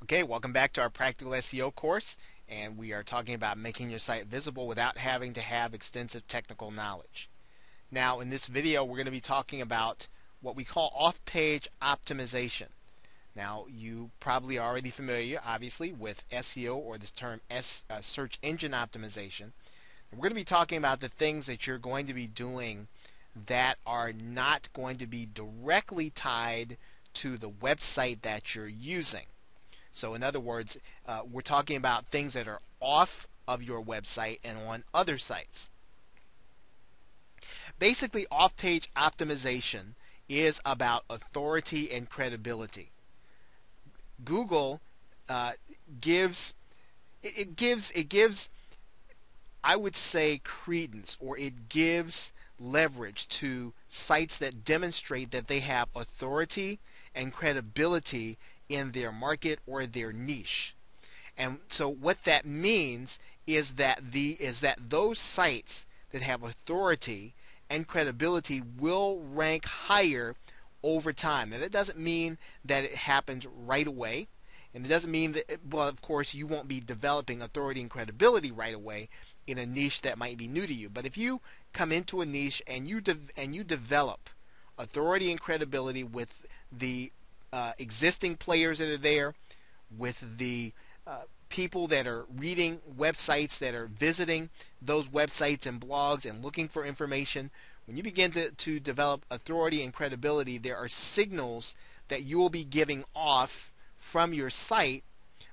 Okay, welcome back to our Practical SEO course, and we are talking about making your site visible without having to have extensive technical knowledge. Now, in this video, we're going to be talking about what we call off-page optimization. Now, you probably are already familiar, obviously, with SEO, or this term search engine optimization. We're going to be talking about the things that you're going to be doing that are not going to be directly tied to the website that you're using. So in other words, we're talking about things that are off of your website and on other sites. Basically, off-page optimization is about authority and credibility. Google gives I would say credence, or it gives leverage to sites that demonstrate that they have authority and credibility in their market or their niche. And so what that means is that those sites that have authority and credibility will rank higher over time. And it doesn't mean that it happens right away. And it doesn't mean that, well, of course, you won't be developing authority and credibility right away in a niche that might be new to you. But if you come into a niche and you develop authority and credibility with the existing players that are there, with the people that are reading websites, that are visiting those websites and blogs and looking for information, when you begin to develop authority and credibility, there are signals that you will be giving off from your site,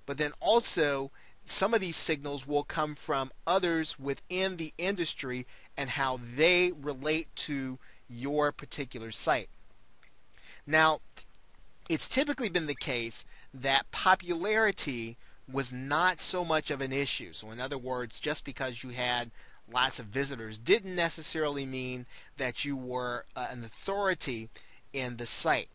but then also some of these signals will come from others within the industry and how they relate to your particular site. Now, it's typically been the case that popularity was not so much of an issue. So in other words, just because you had lots of visitors didn't necessarily mean that you were an authority in the site.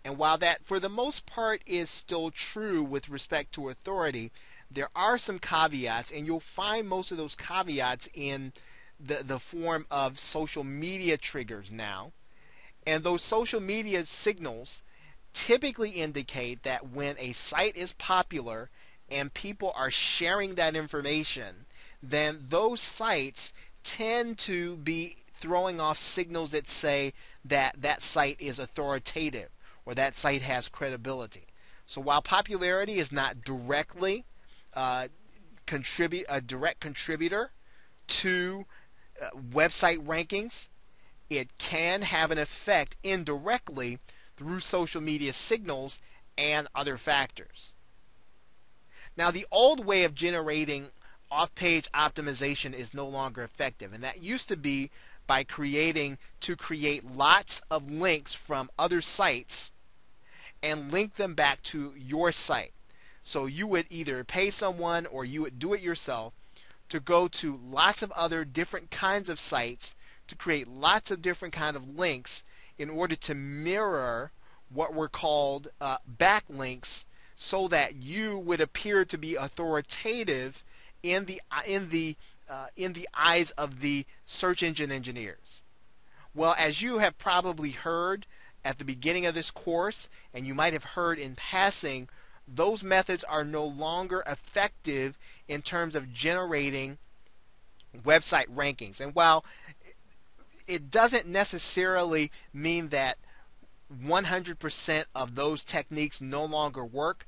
And while that for the most part is still true with respect to authority, there are some caveats, and you'll find most of those caveats in the form of social media triggers now. And those social media signals typically indicate that when a site is popular and people are sharing that information, then those sites tend to be throwing off signals that say that that site is authoritative or that site has credibility. So while popularity is not directly a direct contributor to website rankings, it can have an effect indirectly through social media signals and other factors. Now, the old way of generating off-page optimization is no longer effective, and that used to be by create lots of links from other sites and link them back to your site. So you would either pay someone or you would do it yourself to go to lots of other different kinds of sites to create lots of different kind of links in order to mirror what were called backlinks, so that you would appear to be authoritative in the eyes of the search engine engineers. Well, as you have probably heard at the beginning of this course, and you might have heard in passing, those methods are no longer effective in terms of generating website rankings. And while it doesn't necessarily mean that 100% of those techniques no longer work,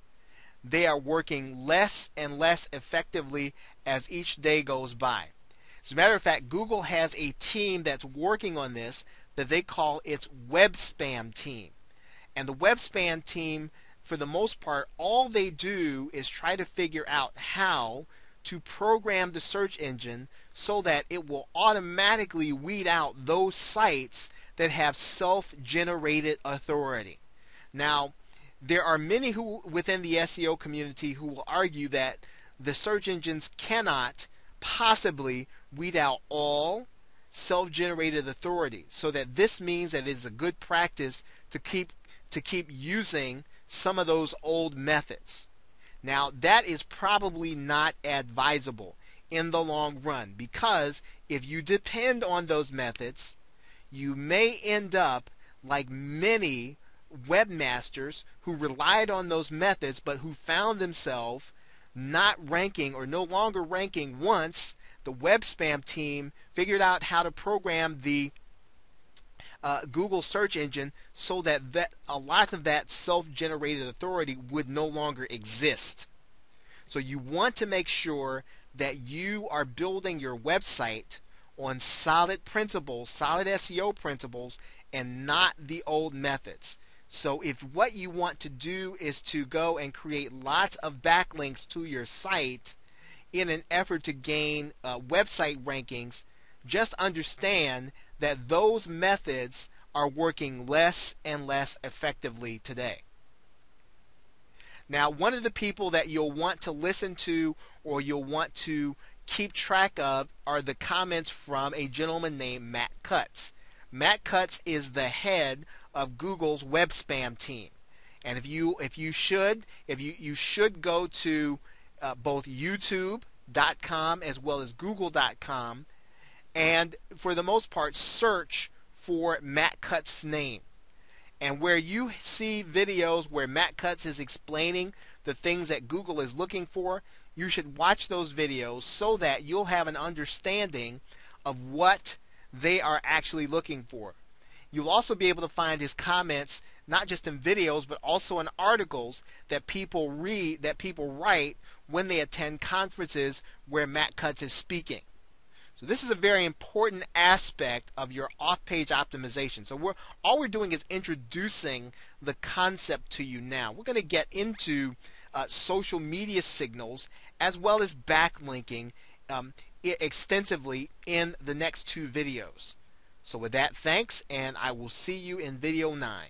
they are working less and less effectively as each day goes by. As a matter of fact, Google has a team that's working on this that they call its web spam team. And the web spam team, for the most part, all they do is try to figure out how to program the search engine so that it will automatically weed out those sites that have self-generated authority. Now, there are many who within the SEO community who will argue that the search engines cannot possibly weed out all self-generated authority, so that this means that it is a good practice to keep using some of those old methods. Now, that is probably not advisable in the long run, because if you depend on those methods, you may end up like many webmasters who relied on those methods but who found themselves not ranking or no longer ranking once the web spam team figured out how to program the Google search engine so that a lot of that self-generated authority would no longer exist. So you want to make sure that you are building your website on solid principles, solid SEO principles, and not the old methods. So if what you want to do is to go and create lots of backlinks to your site in an effort to gain website rankings, just understand that those methods are working less and less effectively today. Now, one of the people that you'll want to listen to or you'll want to keep track of are the comments from a gentleman named Matt Cutts. Matt Cutts is the head of Google's web spam team. And you should go to both youtube.com as well as google.com, and for the most part search for Matt Cutts' name. And where you see videos where Matt Cutts is explaining the things that Google is looking for, you should watch those videos so that you'll have an understanding of what they are actually looking for. You'll also be able to find his comments not just in videos but also in articles that people read, that people write when they attend conferences where Matt Cutts is speaking. So this is a very important aspect of your off-page optimization. So all we're doing is introducing the concept to you now. We're going to get into social media signals as well as backlinking extensively in the next two videos. So with that, thanks, and I will see you in video 9.